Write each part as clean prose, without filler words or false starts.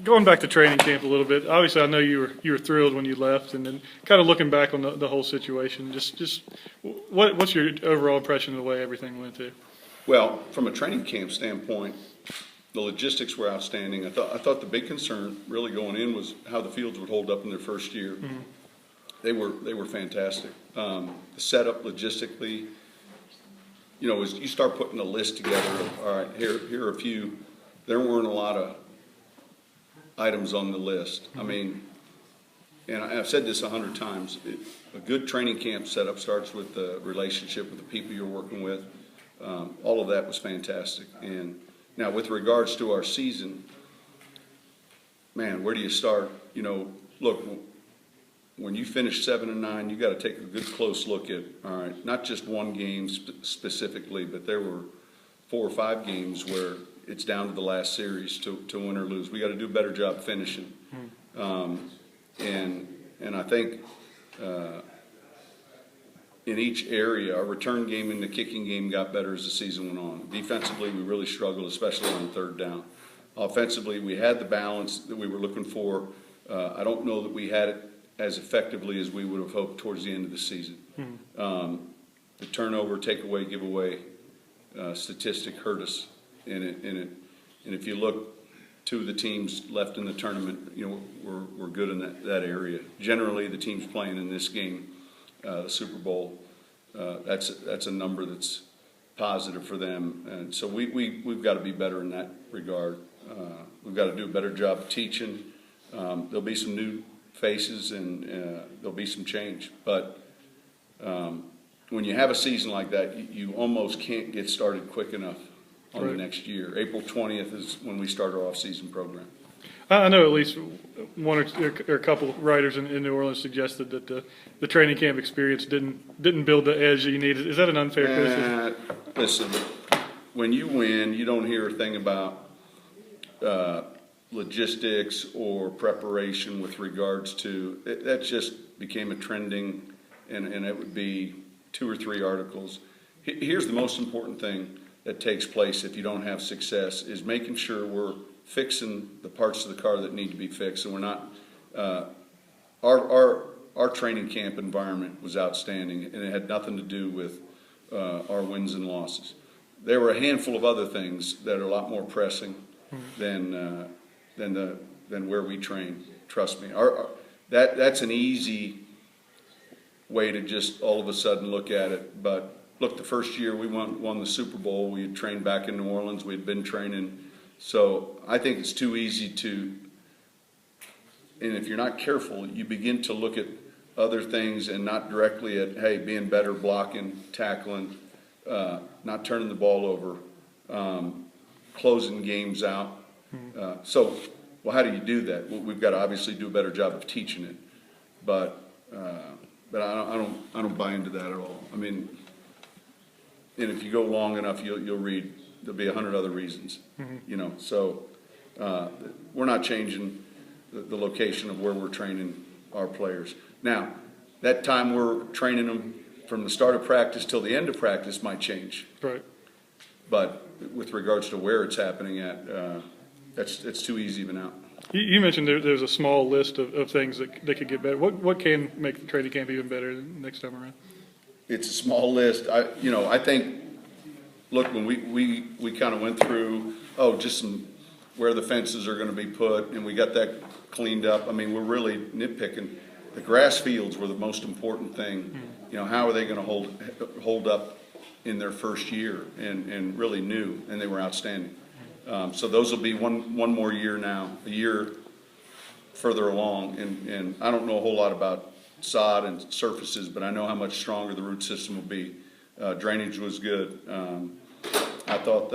Going back to training camp a little bit. Obviously, I know you were thrilled when you left, and then kind of looking back on the whole situation. Just what's your overall impression of the way everything went to? Well, from a training camp standpoint, the logistics were outstanding. I thought the big concern really going in was how the fields would hold up in their first year. Mm-hmm. They were fantastic. The setup logistically, as you start putting a list together of, all right, here are a few. There weren't a lot of items on the list. I mean, and I've said this 100 times, a good training camp setup starts with the relationship with the people you're working with. All of that was fantastic. And now with regards to our season, man, where do you start? Look, when you finish 7-9, you got to take a good close look at, all right, not just one game specifically, but there were 4 or 5 games where it's down to the last series to win or lose. We got to do a better job finishing. And I think in each area, our return game and the kicking game got better as the season went on. Defensively, we really struggled, especially on third down. Offensively, we had the balance that we were looking for. I don't know that we had it as effectively as we would have hoped towards the end of the season. The turnover, takeaway, giveaway statistic hurt us. And if you look to the teams left in the tournament, we're good in that area. Generally, the teams playing in this game, the Super Bowl, that's a number that's positive for them. And so we've got to be better in that regard. We've got to do a better job of teaching. There'll be some new faces and there'll be some change. But when you have a season like that, you almost can't get started quick enough on the next year. April 20th is when we start our off-season program. I know at least one or a couple writers in New Orleans suggested that the training camp experience didn't build the edge that you needed. Is that an unfair criticism? Listen, when you win, you don't hear a thing about logistics or preparation with regards to – that just became a trending, and it would be 2 or 3 articles. Here's the most important thing that takes place if you don't have success is making sure we're fixing the parts of the car that need to be fixed, and we're not our training camp environment was outstanding, and it had nothing to do with our wins and losses. There were a handful of other things that are a lot more pressing than where we train. Trust me. That's an easy way to just all of a sudden look at it, but look, the first year we won the Super Bowl, we had trained back in New Orleans, we had been training. So I think it's too easy and if you're not careful, you begin to look at other things and not directly at, hey, being better, blocking, tackling, not turning the ball over, closing games out. So how do you do that? Well, we've got to obviously do a better job of teaching it. But I don't buy into that at all. I mean, and if you go long enough, you'll read there'll be 100 other reasons. So we're not changing the location of where we're training our players. Now, that time we're training them from the start of practice till the end of practice might change. Right. But with regards to where it's happening at, it's too easy even out. You mentioned there's a small list of things that could get better. What can make the training camp even better next time around? It's a small list. I think, look, when we kind of went through, just where the fences are going to be put, and we got that cleaned up. I mean, we're really nitpicking. The grass fields were the most important thing. How are they going to hold up in their first year and really new, and they were outstanding. So those will be one more year now, a year further along, and I don't know a whole lot about sod and surfaces, but I know how much stronger the root system will be. Drainage was good. I thought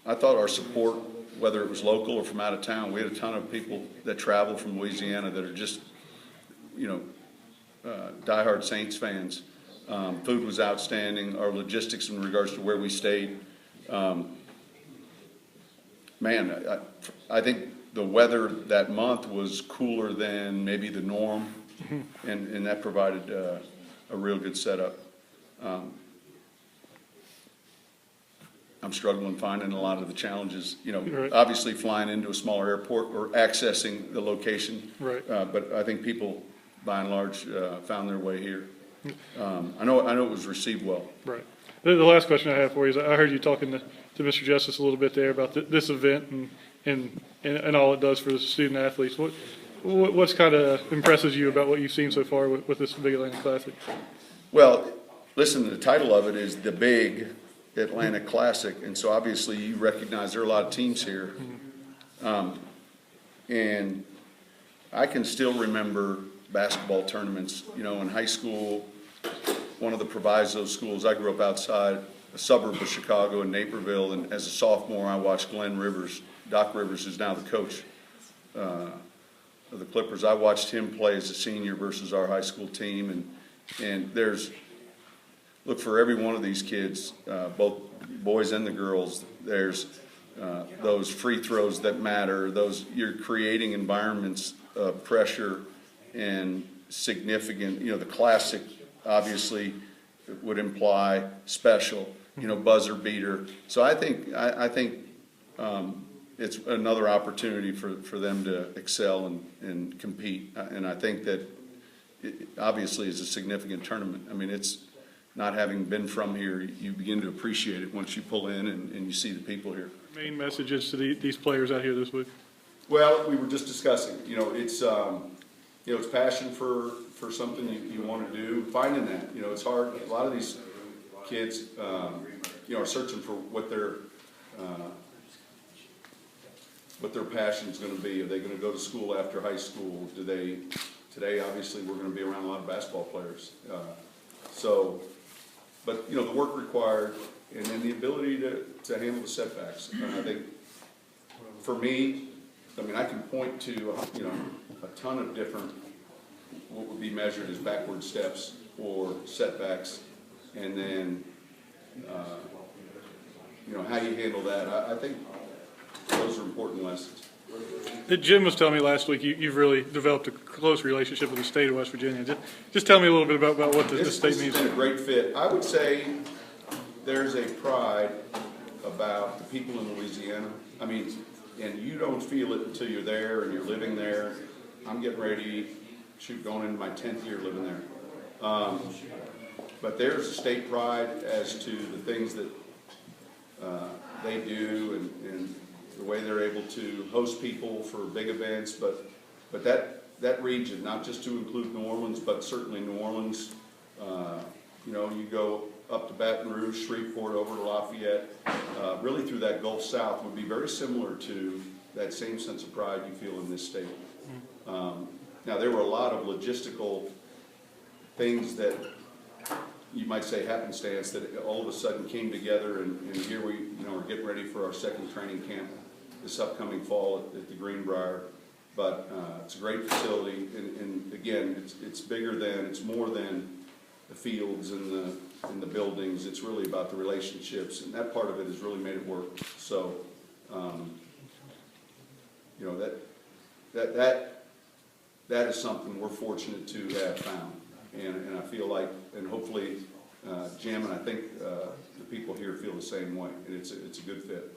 our support, whether it was local or from out of town, we had a ton of people that travel from Louisiana that are just, diehard Saints fans. Food was outstanding. Our logistics in regards to where we stayed. I think the weather that month was cooler than maybe the norm. And that provided a real good setup. I'm struggling finding a lot of the challenges, Right. obviously flying into a smaller airport or accessing the location. Right. But I think people, by and large, found their way here. I know it was received well. Right. The last question I have for you is, I heard you talking to Mr. Justice a little bit there about this event and all it does for the student athletes. What's kind of impresses you about what you've seen so far with this Big Atlantic Classic? Well, listen, the title of it is the Big Atlantic Classic, and so obviously you recognize there are a lot of teams here. And I can still remember basketball tournaments, in high school. One of the proviso schools, I grew up outside a suburb of Chicago in Naperville, and as a sophomore I watched Doc Rivers, who's now the coach of the Clippers. I watched him play as a senior versus our high school team, and look, for every one of these kids, both boys and the girls, there's those free throws that matter. You're creating environments of pressure and significant. The classic obviously would imply special. Buzzer beater. So I think it's another opportunity for them to excel and compete. And I think that it obviously is a significant tournament. I mean, it's not having been from here, you begin to appreciate it once you pull in and you see the people here. Main messages to these players out here this week? Well, we were just discussing, it's passion for something you want to do. Finding that, it's hard. A lot of these kids, are searching for what their passion is going to be. Are they going to go to school after high school? Today, obviously, we're going to be around a lot of basketball players. But the work required, and then the ability to handle the setbacks. And I think, for me, I can point to a ton of different what would be measured as backward steps or setbacks, and then how you handle that. I think those are important lessons. Jim was telling me last week you've really developed a close relationship with the state of West Virginia. Just tell me a little bit about what the state means. This has been a great fit. I would say there's a pride about the people in Louisiana. And you don't feel it until you're there and you're living there. I'm getting ready, going into my 10th year living there. But there's a state pride as to the things that they do and the way they're able to host people for big events. But that region, not just to include New Orleans, but certainly New Orleans, you go up to Baton Rouge, Shreveport, over to Lafayette, really through that Gulf South would be very similar to that same sense of pride you feel in this state. Now, there were a lot of logistical things that you might say happenstance that all of a sudden came together, and here we are getting ready for our second training camp this upcoming fall at the Greenbrier. But it's a great facility, and again, it's more than the fields and the buildings. It's really about the relationships, and that part of it has really made it work. So, that is something we're fortunate to have found, and I feel like, and hopefully, Jim and I think the people here feel the same way, and it's a good fit.